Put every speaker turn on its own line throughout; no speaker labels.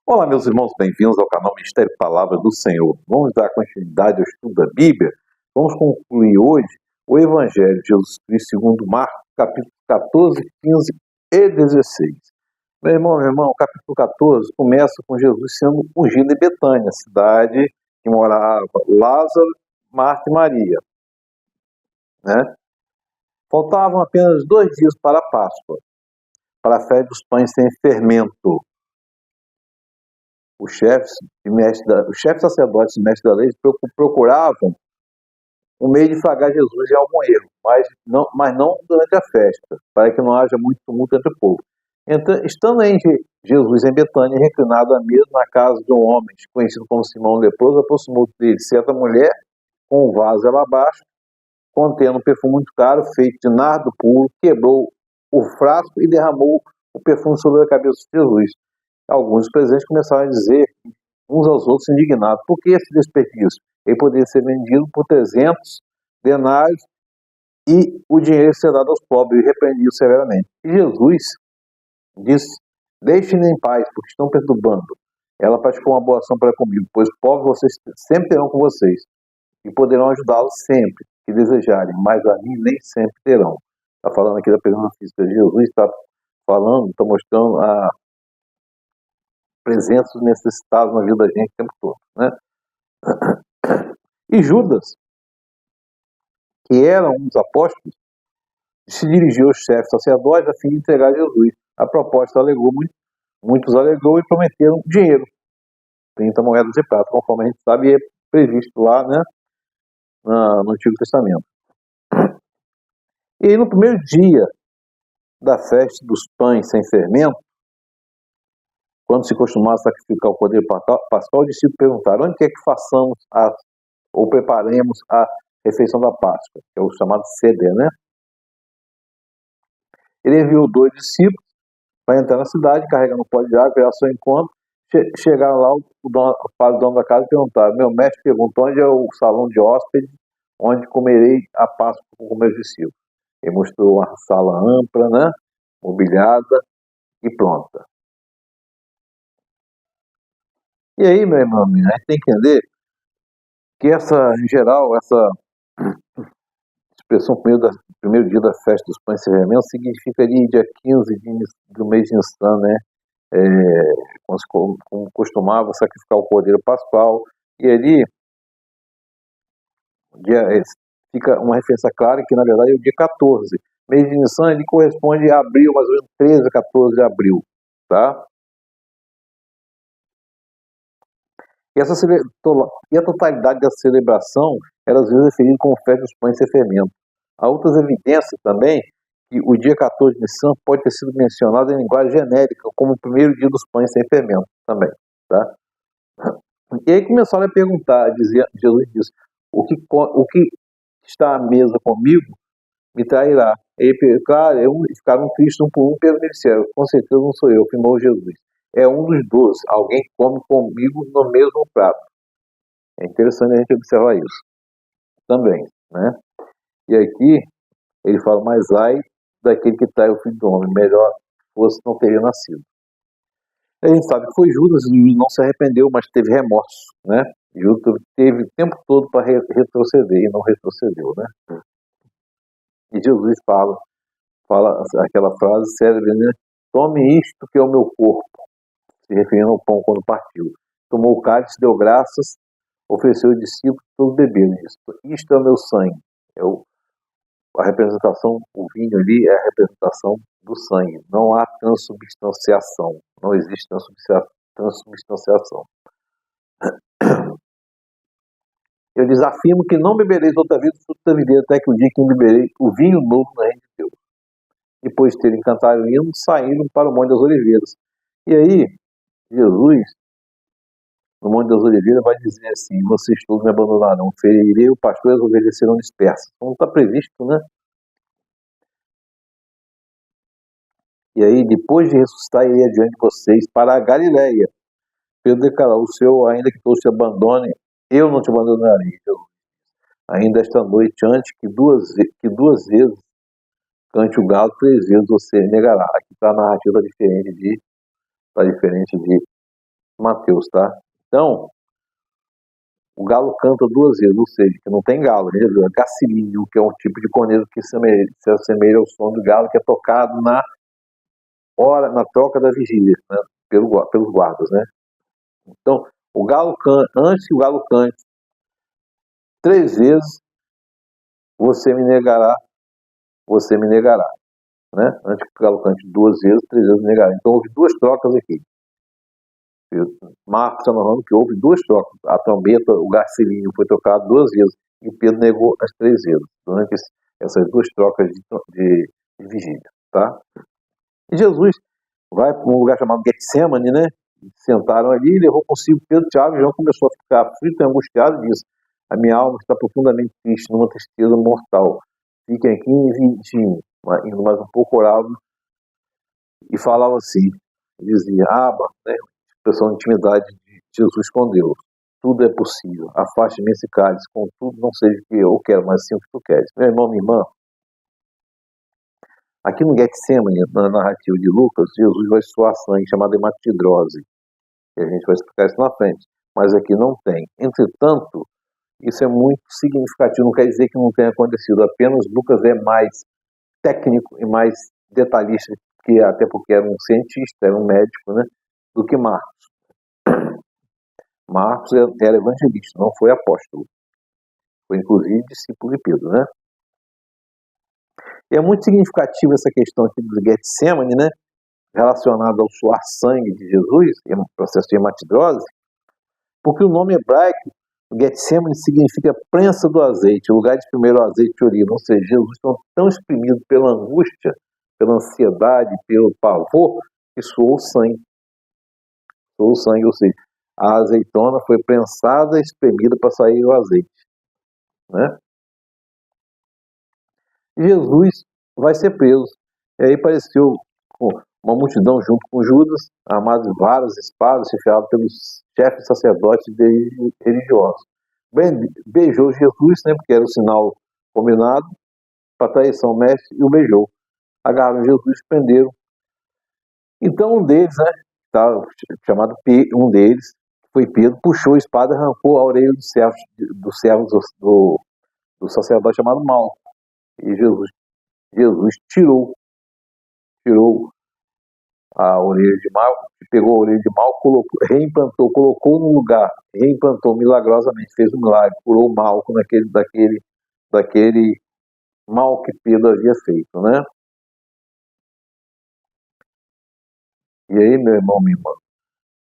Olá, meus irmãos, bem-vindos ao canal Mistério e Palavra do Senhor. Vamos dar continuidade ao estudo da Bíblia. Vamos concluir hoje o Evangelho de Jesus Cristo segundo Marcos, capítulo 14, 15 e 16. Meu irmão, o capítulo 14 começa com Jesus sendo ungido em Betânia, cidade que morava Lázaro, Marta e Maria. Faltavam apenas 2 dias para a Páscoa, para a festa dos pães sem fermento. Os chefes sacerdotes e mestres da lei procuravam um meio de flagrar Jesus em algum erro, mas não durante a festa, para que não haja muito tumulto entre o povo. Então, estando aí Jesus em Betânia, reclinado à mesa na casa de um homem conhecido como Simão leproso, aproximou dele certa mulher com um vaso de alabastro, contendo um perfume muito caro, feito de nardo puro, quebrou o frasco e derramou o perfume sobre a cabeça de Jesus. Alguns presentes começaram a dizer uns aos outros indignados: por que esse desperdício? Ele poderia ser vendido por 300 denários e o dinheiro ser dado aos pobres, e repreendiu severamente. E Jesus disse: deixem-me em paz, porque estão perturbando. Ela praticou uma boa ação para comigo, pois pobres vocês sempre terão com vocês, e poderão ajudá-los sempre que desejarem, mas a mim nem sempre terão. Está falando aqui da presença física de Jesus, está mostrando a presença dos necessitados na vida da gente o tempo todo, E Judas, que era um dos apóstolos, se dirigiu aos chefes sacerdotes a fim de entregar a Jesus. A proposta muitos alegou e prometeram dinheiro, 30 moedas de prata, conforme a gente sabe, é previsto lá, no Antigo Testamento. E aí, no primeiro dia da festa dos pães sem fermento, quando se costumava sacrificar o cordeiro pascal, os discípulos perguntaram: onde quer que façamos ou preparemos a refeição da Páscoa, que é o chamado Seder, Ele enviou 2 discípulos para entrar na cidade, carregando um pó de água, ir ao seu encontro. Chegaram lá, o dono da casa perguntaram: meu mestre pergunta, onde é o salão de hóspedes, onde comerei a Páscoa com meus discípulos? Ele mostrou uma sala ampla, mobiliada e pronta. E aí, meu irmão, a gente tem que entender que em geral, essa expressão primeiro dia da festa dos pães sem fermento significaria dia 15 do mês de Nissan, quando costumava sacrificar o cordeiro pascual, e ali fica uma referência clara que na verdade é o dia 14. Mês de Nissan ele corresponde a abril, mais ou menos 13 a 14 de abril, tá? E a totalidade da celebração era às vezes referida como festa dos pães sem fermento. Há outras evidências também que o dia 14 de Nissan pode ter sido mencionado em linguagem genérica como o primeiro dia dos pães sem fermento também, tá? E aí começaram a perguntar, Jesus disse: o que está à mesa comigo me trairá. E claro, ficaram tristes um por um, pelo me disseram: com certeza não sou eu, afirmou Jesus. É um dos 12, alguém que come comigo no mesmo prato. É interessante a gente observar isso também, E aqui ele fala: mas ai daquele que trai o filho do homem, melhor fosse não teria nascido. A gente sabe que foi Judas, e não se arrependeu, mas teve remorso, Judas teve o tempo todo para retroceder e não retrocedeu, E Jesus fala aquela frase célebre, tome isto que é o meu corpo, se referindo ao pão quando partiu. Tomou o cálice, deu graças, ofereceu aos discípulos, todos beberam isso. Isto é o meu sangue. A representação, o vinho ali é a representação do sangue. Não há transubstanciação. Não existe transubstanciação. Eu desafirmo que não bebereis outra vez o fruto da videira até que o dia que beberei o vinho novo na reino de Deus. Depois de terem cantado o hino, saíram para o Monte das Oliveiras. E aí, Jesus, no Monte das Oliveiras, vai dizer assim: vocês todos me abandonarão, ferirei o pastor e as ovelhas serão dispersas. Como está previsto, E aí, depois de ressuscitar, irei adiante de vocês para a Galileia. Pedro declarou: o Senhor, ainda que todos te abandonem, eu não te abandonarei. Ainda esta noite, antes que duas vezes cante o galo, 3 vezes você negará. Aqui está a narrativa diferente de Mateus, tá? Então, o galo canta 2 vezes, ou seja, que não tem galo, né? É gacilinho, que é um tipo de corneto que se assemelha ao som do galo, que é tocado na troca da vigília, né? Pelos guardas, né? Então, antes que o galo cante 3 vezes, você me negará, né? Antes que o galo cante 2 vezes, 3 vezes me negará. Então, houve 2 trocas aqui. Marcos está narrando que houve 2 trocas. A trombeta, o garcilinho foi tocado 2 vezes e Pedro negou as 3 vezes, durante essas 2 trocas de vigília, tá? E Jesus vai para um lugar chamado Getsemane, né? Sentaram ali e levou consigo Pedro, Tiago e João. Começou a ficar aflito e angustiado e disse: a minha alma está profundamente triste, numa tristeza mortal. Fiquem aqui e vigiem. Indo mais um pouco, orava e falava assim, dizia: Abba, né? Expressão de intimidade de Jesus com Deus. Tudo é possível. Afaste-me esse cálice, contudo não seja o que eu quero, mas sim o que tu queres. Meu irmão, minha irmã, aqui no Getsemane, na narrativa de Lucas, Jesus vai suar sangue, chamada hematidrose. E a gente vai explicar isso na frente. Mas aqui não tem. Entretanto, isso é muito significativo. Não quer dizer que não tenha acontecido. Apenas Lucas é mais técnico e mais detalhista, até porque era um cientista, era um médico, né, do que Marcos. Marcos era evangelista, não foi apóstolo. Foi, inclusive, discípulo de Pedro, né? E é muito significativa essa questão aqui do Getsemane, né? Relacionada ao suar sangue de Jesus, o processo de hematidrose, porque o nome hebraico, Getsemane, significa prensa do azeite, o lugar de primeiro azeite de oliva. Ou seja, Jesus estava tão exprimido pela angústia, pela ansiedade, pelo pavor, que suou sangue. Suou sangue, ou seja, a azeitona foi prensada e espremida para sair o azeite, né? Jesus vai ser preso. E aí apareceu uma multidão junto com Judas, armados de varas, espadas, chefiados pelos chefes sacerdotes religiosos. Beijou Jesus, né, porque era o sinal combinado para traição ao mestre, e o beijou. Agarraram Jesus e prenderam. Então um deles, né, chamado um deles, foi Pedro, puxou a espada e arrancou a orelha do servo do sacerdote chamado Malco. E Jesus tirou a orelha de Malco, pegou a orelha de Malco, reimplantou, colocou no lugar, reimplantou milagrosamente, fez um milagre, curou o Malco daquele mal que Pedro havia feito, né? E aí, meu irmão, minha irmã,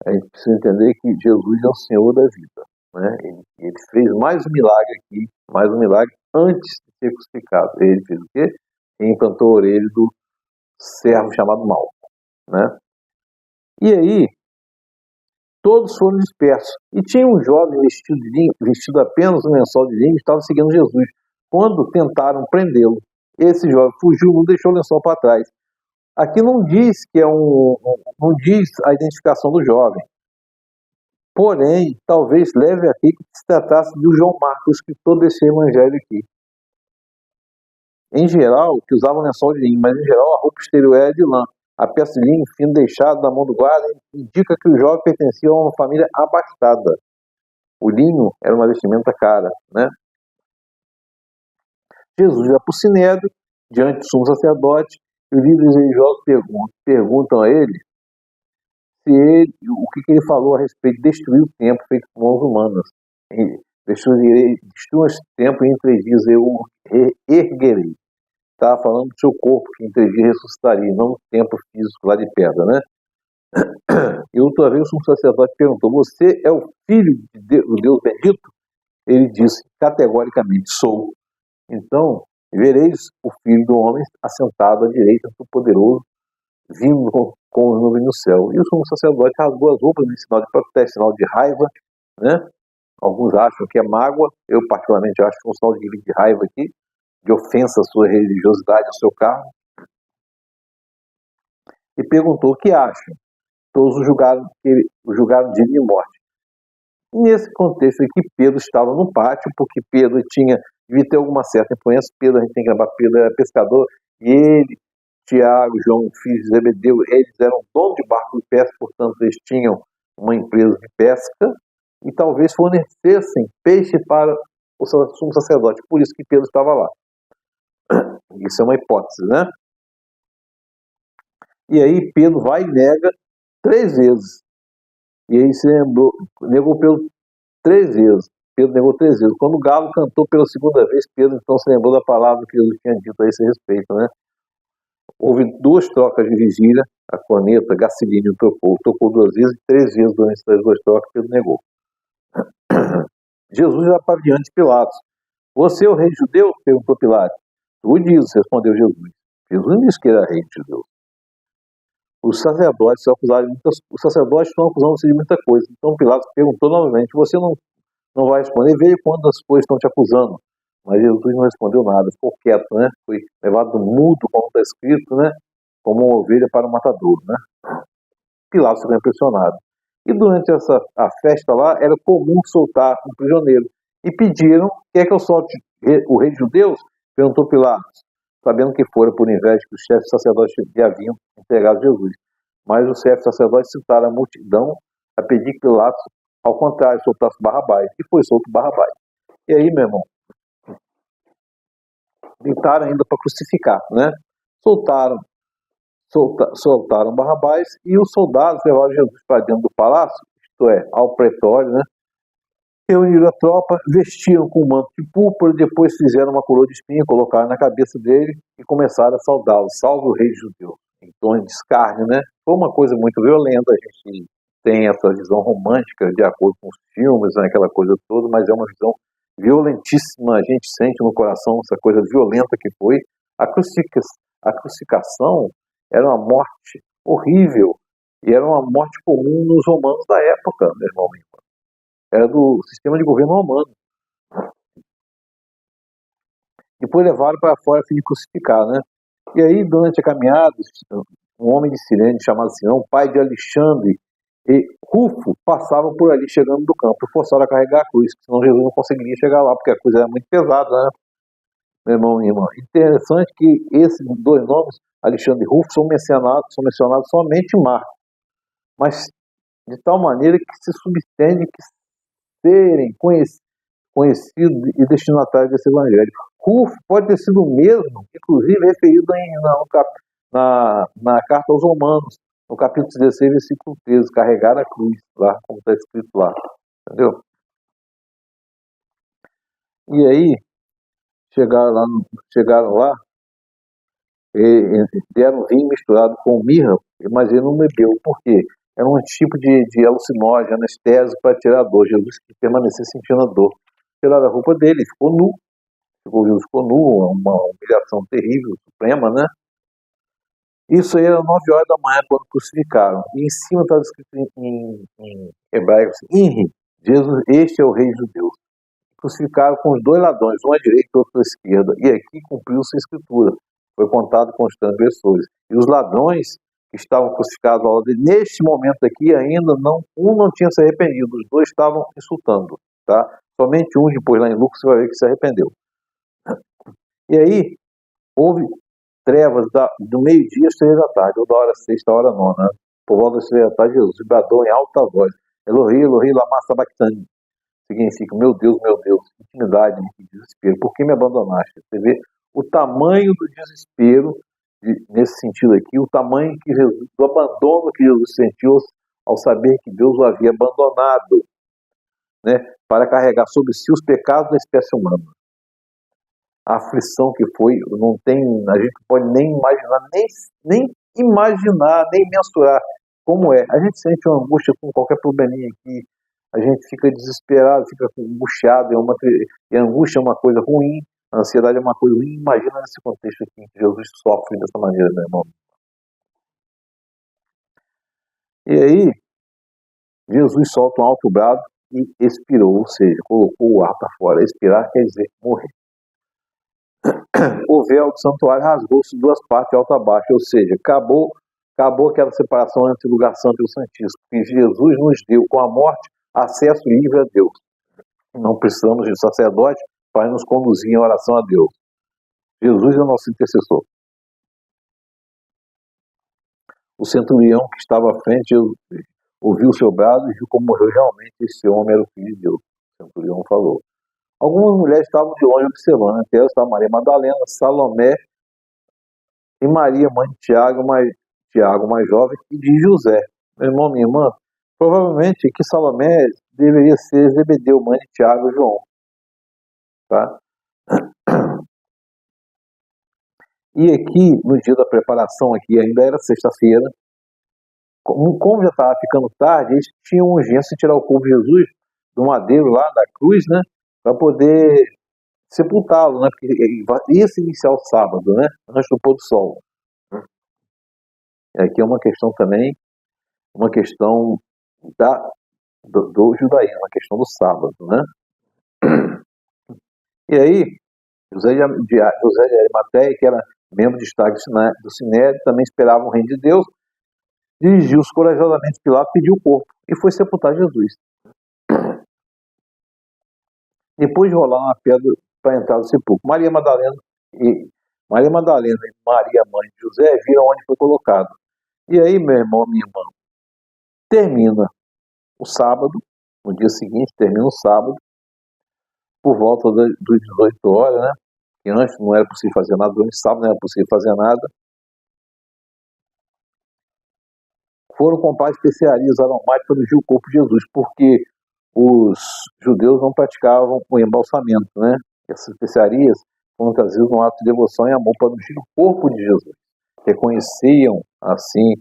a gente precisa entender que Jesus é o Senhor da vida, né? Ele fez mais um milagre aqui, mais um milagre antes de ser crucificado. Ele fez o quê? Reimplantou a orelha do servo chamado Malco, né? E aí, todos foram dispersos. E tinha um jovem vestido apenas um lençol de linho, que estava seguindo Jesus. Quando tentaram prendê-lo, esse jovem fugiu, não deixou o lençol para trás. Aqui não diz que não diz a identificação do jovem. Porém, talvez leve aqui que se tratasse do João Marcos, escritor desse evangelho aqui. Em geral, que usava um lençol de linho, mas em geral a roupa exterior era de lã. A peça de linho fino deixada na mão do guarda indica que o jovem pertencia a uma família abastada. O linho era uma vestimenta cara, né? Jesus vai para o Sinédrio, diante do sumo sacerdote, e os líderes religiosos perguntam a ele o que ele falou a respeito de destruir o templo feito por mãos humanas. Destruam esse templo e em 3 dias eu o erguerei. Estava falando do seu corpo, que em 3 dias ressuscitaria, não do templo físico lá de pedra, né? E outra vez o sumo sacerdote perguntou: você é o filho do Deus bendito? Ele disse categoricamente: sou. Então, vereis o Filho do Homem assentado à direita do Poderoso, vindo com as nuvens no céu. E o sumo sacerdote rasgou as roupas em sinal de protesto, sinal de raiva, né? Alguns acham que é mágoa, eu particularmente acho que é um sinal de raiva aqui, de ofensa à sua religiosidade, ao seu cargo. E perguntou: o que acham? Todos o julgaram digno de morte. E nesse contexto aqui, Pedro estava no pátio, porque Pedro devia ter alguma certa influência. Pedro, a gente tem que lembrar, Pedro era pescador, e ele, Tiago, João, filhos de Zebedeu, eles eram donos de barco de pesca, portanto, eles tinham uma empresa de pesca e talvez fornecessem peixe para o sumo sacerdote. Por isso que Pedro estava lá. Isso é uma hipótese, né? E aí Pedro vai e nega 3 vezes. E aí se negou Pedro 3 vezes. Pedro negou 3 vezes. Quando o galo cantou pela segunda vez, Pedro então se lembrou da palavra que Jesus tinha dito a esse respeito, né? Houve 2 trocas de vigília, a corneta, Gacilínio tocou 2 vezes, 3 vezes durante essas 2 trocas, Pedro negou. Jesus já para diante de Pilatos. Você é o rei de judeus? Perguntou Pilatos. Tu dizes, respondeu Jesus. Jesus não disse que era rei de judeus. Os sacerdotes estão acusando você de muita coisa. Então Pilatos perguntou novamente, você não vai responder? Veja quantas coisas estão te acusando. Mas Jesus não respondeu nada, ficou quieto, né? Foi levado mudo, como está escrito, né? Como uma ovelha para o matadouro, né? Pilatos ficou impressionado. E durante a festa lá, era comum soltar um prisioneiro. E pediram, quer que eu solte o rei de judeus? Perguntou Pilatos, sabendo que fora por inveja que os chefes sacerdotes lhe haviam entregado Jesus. Mas os chefes sacerdotes citaram a multidão a pedir que Pilatos, ao contrário, soltasse Barrabás. E foi solto Barrabás. E aí, meu irmão, tentaram ainda para crucificar, né? Soltaram Barrabás e os soldados levaram Jesus para dentro do palácio, isto é, ao pretório, né? Reuniram a tropa, vestiram com um manto de púrpura, depois fizeram uma coroa de espinho, colocaram na cabeça dele e começaram a saudá-lo. Salve o rei judeu, em tom de escárnio, né? Foi uma coisa muito violenta, a gente tem essa visão romântica de acordo com os filmes, né, aquela coisa toda, mas é uma visão violentíssima, a gente sente no coração essa coisa violenta que foi. A crucificação era uma morte horrível, e era uma morte comum nos romanos da época, meu irmão. Era do sistema de governo romano. Depois levaram para fora a fim de crucificar, né? E aí, durante a caminhada, um homem de Cirene chamado Simão, pai de Alexandre e Rufo, passavam por ali chegando do campo e forçaram a carregar a cruz, senão Jesus não conseguiria chegar lá, porque a cruz era muito pesada, né? Meu irmão e irmã. Interessante que esses 2 nomes, Alexandre e Rufo, são mencionados somente em Marcos, mas de tal maneira que se subentende que serem conhecidos e destinatários desse evangelho. Rufo pode ter sido o mesmo, inclusive referido na carta aos Romanos, no capítulo 16, versículo 13, carregar a cruz, lá, como está escrito lá. Entendeu? E aí, chegaram lá e deram vinho misturado com mirra, mas ele não bebeu. Por quê? Era um tipo de alucinógeno, anestésico para tirar a dor. Jesus permaneceu sentindo a dor. Tiraram a roupa dele, ficou nu. Jesus ficou nu, uma humilhação terrível, suprema, né? Isso aí era 9 horas da manhã quando crucificaram. E em cima estava escrito em hebraico assim, Inri, Jesus, este é o rei judeu. Crucificaram com os 2 ladrões, um à direita e outro à esquerda. E aqui cumpriu-se a escritura. Foi contado com os transgressores. E os ladrões que estavam crucificados ao lado dele, neste momento aqui ainda, um não tinha se arrependido, os 2 estavam insultando. Tá? Somente um, depois lá em Lucas, você vai ver que se arrependeu. E aí, houve trevas do meio-dia às 3 da tarde, ou da hora 6 da hora 9, né? Por volta das 3 da tarde, Jesus bradou em alta voz, Elohi, Elohi, lama sabachthani. Significa, meu Deus, intimidade e desespero, por que me abandonaste? Você vê o tamanho do desespero, nesse sentido aqui, o tamanho do abandono que Jesus sentiu ao saber que Deus o havia abandonado, né, para carregar sobre si os pecados da espécie humana. A aflição que foi, a gente não pode nem imaginar, nem mensurar como é. A gente sente uma angústia com qualquer probleminha aqui, a gente fica desesperado, fica angustiado, e a angústia é uma coisa ruim, a ansiedade é uma coisa ruim. Imagina nesse contexto aqui que Jesus sofre dessa maneira, meu irmão. E aí, Jesus solta um alto brado e expirou, ou seja, colocou o ar para fora. Expirar quer dizer morrer. O véu do santuário rasgou-se de 2 partes, de alto a baixo, ou seja, acabou aquela separação entre o lugar santo e o santíssimo, porque Jesus nos deu com a morte acesso livre a Deus. Não precisamos de sacerdote para nos conduzir em oração a Deus. Jesus é o nosso intercessor. O centurião que estava à frente, ouviu o seu brado e viu como morreu realmente esse homem era o Filho de Deus. O centurião falou. Algumas mulheres estavam de longe observando. Entre elas estava Maria Madalena, Salomé e Maria, mãe de Tiago, mais jovem, e de José. Meu irmão, minha irmã, provavelmente que Salomé deveria ser Zebedeu, mãe de Tiago e João. Tá? E aqui, no dia da preparação, aqui ainda era sexta-feira, como já estava ficando tarde, eles tinham urgência de tirar o corpo de Jesus do madeiro lá, da cruz, né, para poder sepultá-lo, né, porque ia se iniciar o sábado, né, antes do pôr do sol. Aqui é uma questão também, uma questão do judaísmo, uma questão do sábado, né. E aí, José de Arimateia, que era membro de destaque do Sinédrio, também esperava o reino de Deus, dirigiu-se corajosamente a Pilatos, pediu o corpo e foi sepultar Jesus. Depois de rolar uma pedra para entrar no sepulcro, Maria Madalena e Maria, mãe de José, viram onde foi colocado. E aí, meu irmão, minha irmã, termina o sábado, no dia seguinte, termina o sábado, por volta das 18 horas, né? Que antes não era possível fazer nada, durante o sábado não era possível fazer nada. Foram comprar especiarias aromáticas para ungir o corpo de Jesus, porque os judeus não praticavam o embalsamento, né? Essas especiarias foram trazidas num ato de devoção e amor para ungir o corpo de Jesus. Reconheciam assim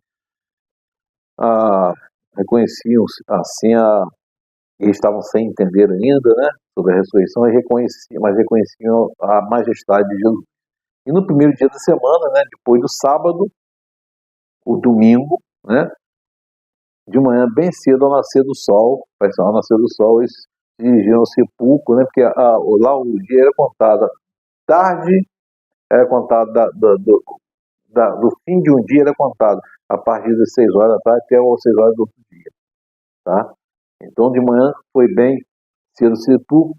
eles estavam sem entender ainda, né, sobre a ressurreição, mas reconheciam a majestade de Jesus. E no primeiro dia da semana, né, depois do sábado, o domingo, né, de manhã bem cedo, ao nascer do sol, eles se dirigiram ao sepulcro, né, porque lá o dia era contado, tarde era contado do fim de um dia era contado a partir das 6 horas da tarde até as 6 horas do outro dia, tá? Então de manhã foi bem cedo o sepulcro.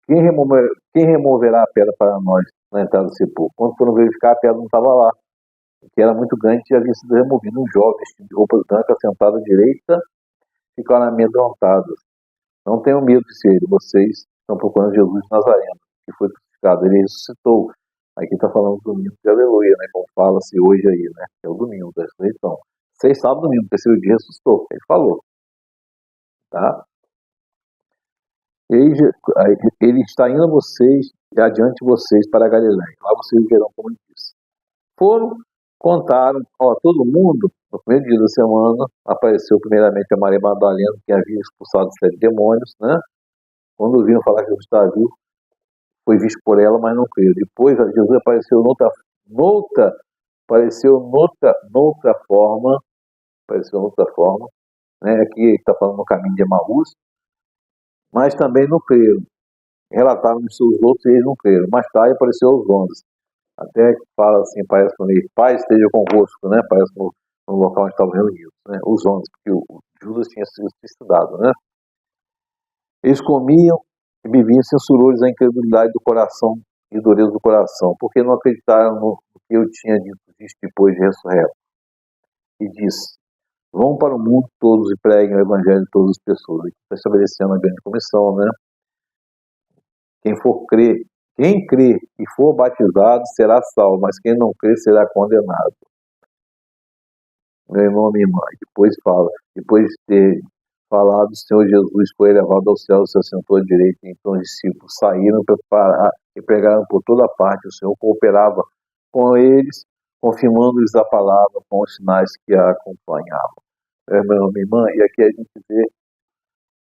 Quem removerá a pedra para nós na entrada do sepulcro? Quando foram verificar, a pedra não estava lá, que era muito grande e havia sido removido. Um jovem vestido de roupas brancas, sentado à direita, ficaram amedrontados. Não tenham medo, disse ele, vocês estão procurando Jesus de Nazareno, que foi crucificado. Ele ressuscitou. Aqui está falando do domingo de aleluia, né? Como fala-se hoje aí, né? É o domingo da ressurreição. Vocês sabem domingo, terceiro dia ressuscitou. Ele falou. Tá? Ele está indo a vocês e adiante de vocês para a Galiléia. Lá vocês verão como ele disse. Foram, contaram, todo mundo, no primeiro dia da semana, apareceu primeiramente a Maria Madalena, que havia expulsado 7 demônios, né? Quando ouviram falar que Jesus estava vivo, foi visto por ela, mas não creio. Depois, Jesus apareceu noutra forma, né? Aqui está falando no caminho de Emaús, mas também não creram. Relataram os seus outros e eles não creram. Mais tarde apareceu aos 11. Até que fala assim, parece para mim, Pai esteja convosco, né? Parece no local onde estavam reunidos, né? Os 11, porque o Judas tinha sido suicidado, né? Eles comiam e bebiam censurores a incredulidade do coração e dureza do coração, porque não acreditaram no que eu tinha dito depois de ressurreto. E disse, vão para o mundo todos e preguem o evangelho de todas as pessoas. Aqui está estabelecendo a grande comissão, né? Quem crê e for batizado será salvo, mas quem não crê será condenado. Meu irmão, minha irmã, depois de ter falado, o Senhor Jesus foi elevado ao céu, se assentou à direita, e então os discípulos saíram e pregaram por toda parte. O Senhor cooperava com eles, confirmando-lhes a palavra com os sinais que a acompanhavam. Meu irmão, minha irmã, e aqui a gente vê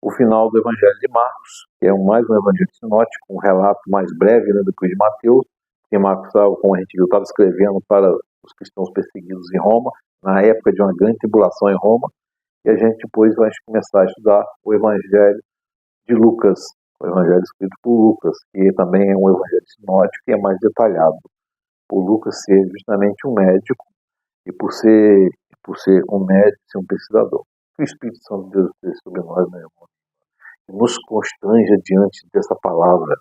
o final do Evangelho de Marcos, que é mais um evangelho sinótico, um relato mais breve, né, do que o de Mateus, que Marcos, como a gente viu, estava escrevendo para os cristãos perseguidos em Roma, na época de uma grande tribulação em Roma, e a gente depois vai começar a estudar o Evangelho de Lucas, o Evangelho escrito por Lucas, que também é um evangelho sinótico e é mais detalhado, por Lucas ser justamente um médico, e por ser um médico, ser um pesquisador. Que o Espírito Santo de Deus esteja sobre nós, meu irmão, nos constranja diante dessa palavra,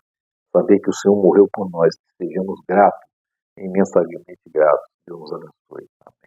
saber que o Senhor morreu por nós, que sejamos gratos, imensamente gratos. Deus nos abençoe. Amém.